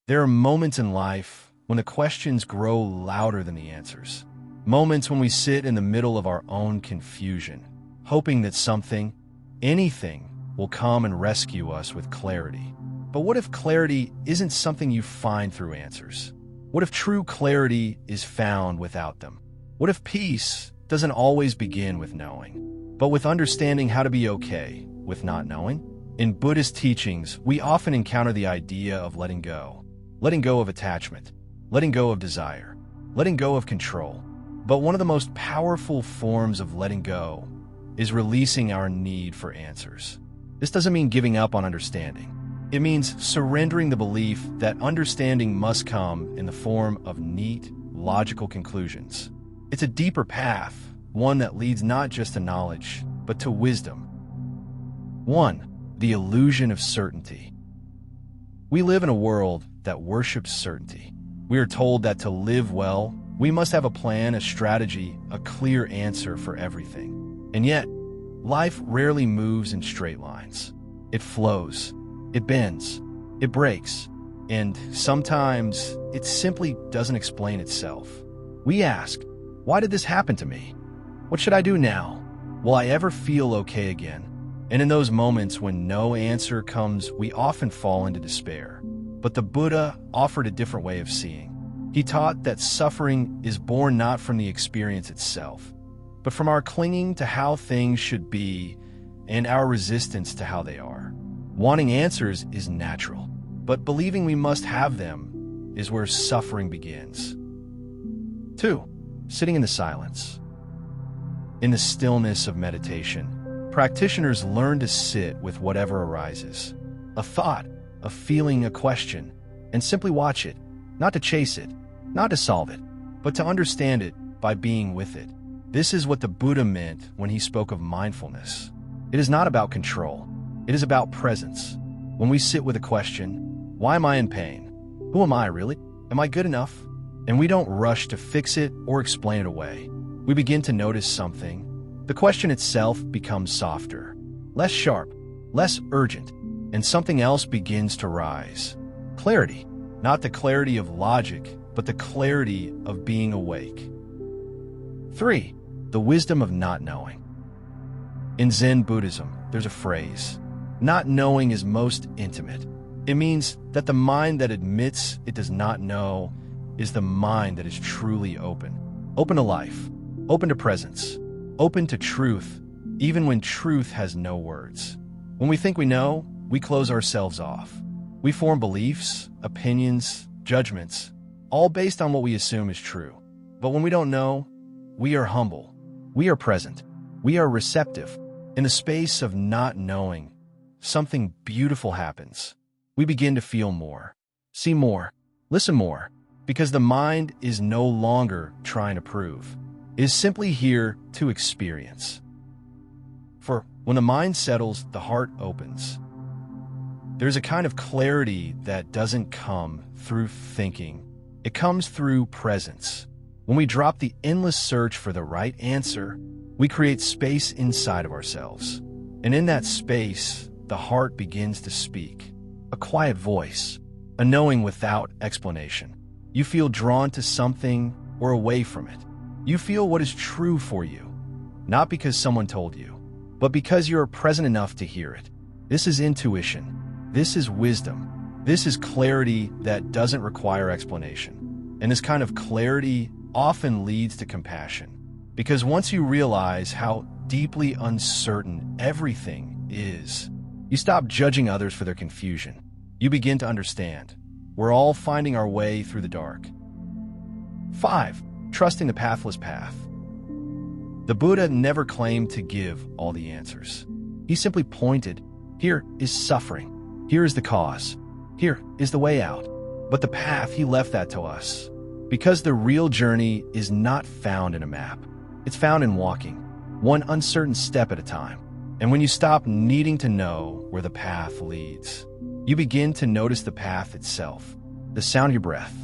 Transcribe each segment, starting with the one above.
There are moments in life when the questions grow louder than the answers. Moments when we sit in the middle of our own confusion, hoping that something, anything, will come and rescue us with clarity. But what if clarity isn't something you find through answers? What if true clarity is found without them? What if peace doesn't always begin with knowing, but with understanding how to be okay with not knowing? In Buddhist teachings, we often encounter the idea of letting go of attachment, letting go of desire, letting go of control. But one of the most powerful forms of letting go is releasing our need for answers. This doesn't mean giving up on understanding. It means surrendering the belief that understanding must come in the form of neat, logical conclusions. It's a deeper path, one that leads not just to knowledge, but to wisdom. 1. The illusion of certainty. We live in a world that worships certainty. We are told that to live well, we must have a plan, a strategy, a clear answer for everything. And yet, life rarely moves in straight lines. It flows, it bends, it breaks, and sometimes it simply doesn't explain itself. We ask, why did this happen to me? What should I do now? Will I ever feel okay again? And in those moments when no answer comes, we often fall into despair. But the Buddha offered a different way of seeing. He taught that suffering is born not from the experience itself, but from our clinging to how things should be and our resistance to how they are. Wanting answers is natural, but believing we must have them is where suffering begins. 2. Sitting in the silence. In the stillness of meditation, practitioners learn to sit with whatever arises. A thought, a feeling, a question, and simply watch it, not to chase it, not to solve it, but to understand it by being with it. This is what the Buddha meant when he spoke of mindfulness. It is not about control. It is about presence. When we sit with a question, why am I in pain? Who am I really? Am I good enough? And we don't rush to fix it or explain it away. We begin to notice something. The question itself becomes softer, less sharp, less urgent, and something else begins to rise. Clarity, not the clarity of logic, but the clarity of being awake. 3. The wisdom of not knowing. In Zen Buddhism, there's a phrase, not knowing is most intimate. It means that the mind that admits it does not know is the mind that is truly open. Open to life, open to presence, open to truth, even when truth has no words. When we think we know, we close ourselves off. We form beliefs, opinions, judgments, all based on what we assume is true. But when we don't know, we are humble. We are present. We are receptive. In the space of not knowing, something beautiful happens. We begin to feel more, see more, listen more, because the mind is no longer trying to prove. It is simply here to experience. For when the mind settles, the heart opens. There's a kind of clarity that doesn't come through thinking. It comes through presence. When we drop the endless search for the right answer, we create space inside of ourselves. And in that space, the heart begins to speak. A quiet voice, a knowing without explanation. You feel drawn to something or away from it. You feel what is true for you, not because someone told you, but because you are present enough to hear it. This is intuition. This is wisdom. This is clarity that doesn't require explanation. And this kind of clarity often leads to compassion. Because once you realize how deeply uncertain everything is, you stop judging others for their confusion. You begin to understand. We're all finding our way through the dark. 5. Trusting the pathless path. The Buddha never claimed to give all the answers. He simply pointed, here is suffering. Here is the cause. Here is the way out. But the path, he left that to us. Because the real journey is not found in a map. It's found in walking, one uncertain step at a time. And when you stop needing to know where the path leads, you begin to notice the path itself, the sound of your breath,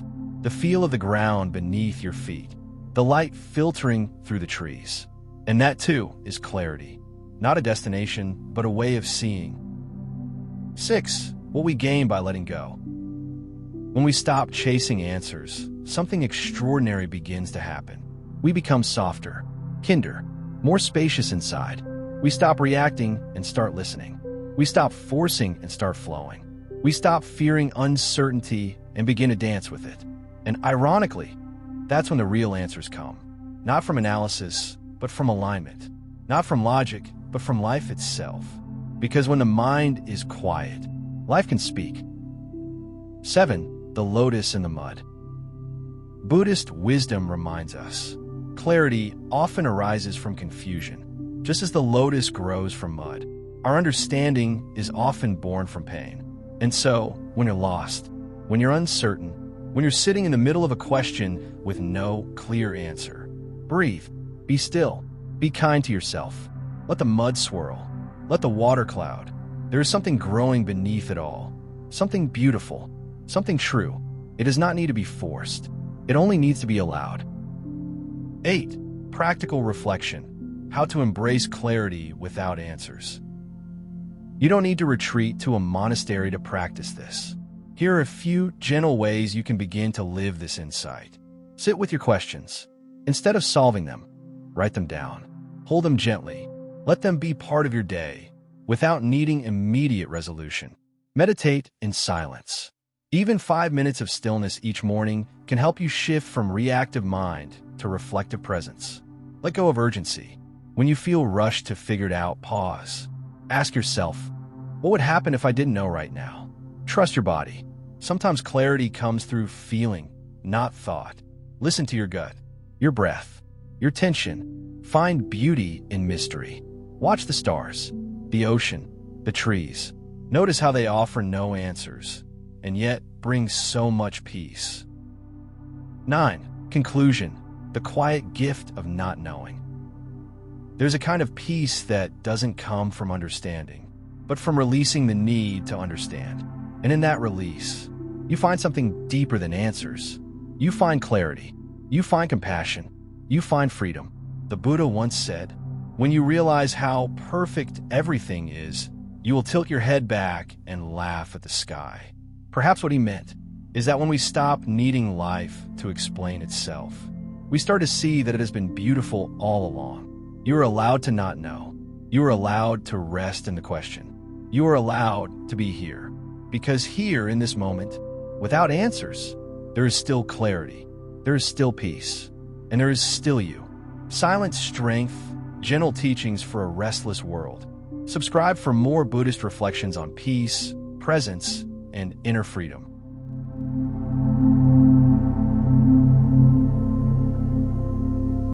the feel of the ground beneath your feet, the light filtering through the trees. And that too is clarity, not a destination, but a way of seeing. 6. What we gain by letting go. When we stop chasing answers, something extraordinary begins to happen. We become softer, kinder, more spacious inside. We stop reacting and start listening. We stop forcing and start flowing. We stop fearing uncertainty and begin to dance with it. And ironically, that's when the real answers come. Not from analysis, but from alignment. Not from logic, but from life itself. Because when the mind is quiet, life can speak. 7. The lotus in the mud. Buddhist wisdom reminds us, clarity often arises from confusion. Just as the lotus grows from mud, our understanding is often born from pain. And so, when you're lost, when you're uncertain, when you're sitting in the middle of a question with no clear answer, breathe, be still, be kind to yourself. Let the mud swirl, let the water cloud. There is something growing beneath it all, something beautiful, something true. It does not need to be forced. It only needs to be allowed. 8. Practical reflection. How to embrace clarity without answers. You don't need to retreat to a monastery to practice this. Here are a few gentle ways you can begin to live this insight. Sit with your questions. Instead of solving them, write them down. Hold them gently. Let them be part of your day, without needing immediate resolution. Meditate in silence. Even 5 minutes of stillness each morning can help you shift from reactive mind to reflective presence. Let go of urgency. When you feel rushed to figure it out, pause. Ask yourself, what would happen if I didn't know right now? Trust your body. Sometimes clarity comes through feeling, not thought. Listen to your gut, your breath, your tension. Find beauty in mystery. Watch the stars, the ocean, the trees. Notice how they offer no answers, and yet bring so much peace. 9. Conclusion. The quiet gift of not knowing. There's a kind of peace that doesn't come from understanding, but from releasing the need to understand. And in that release, you find something deeper than answers. You find clarity. You find compassion. You find freedom. The Buddha once said, when you realize how perfect everything is, you will tilt your head back and laugh at the sky. Perhaps what he meant is that when we stop needing life to explain itself, we start to see that it has been beautiful all along. You are allowed to not know. You are allowed to rest in the question. You are allowed to be here. Because here, in this moment, without answers, there is still clarity. There is still peace. And there is still you. Silent strength, gentle teachings for a restless world. Subscribe for more Buddhist reflections on peace, presence, and inner freedom.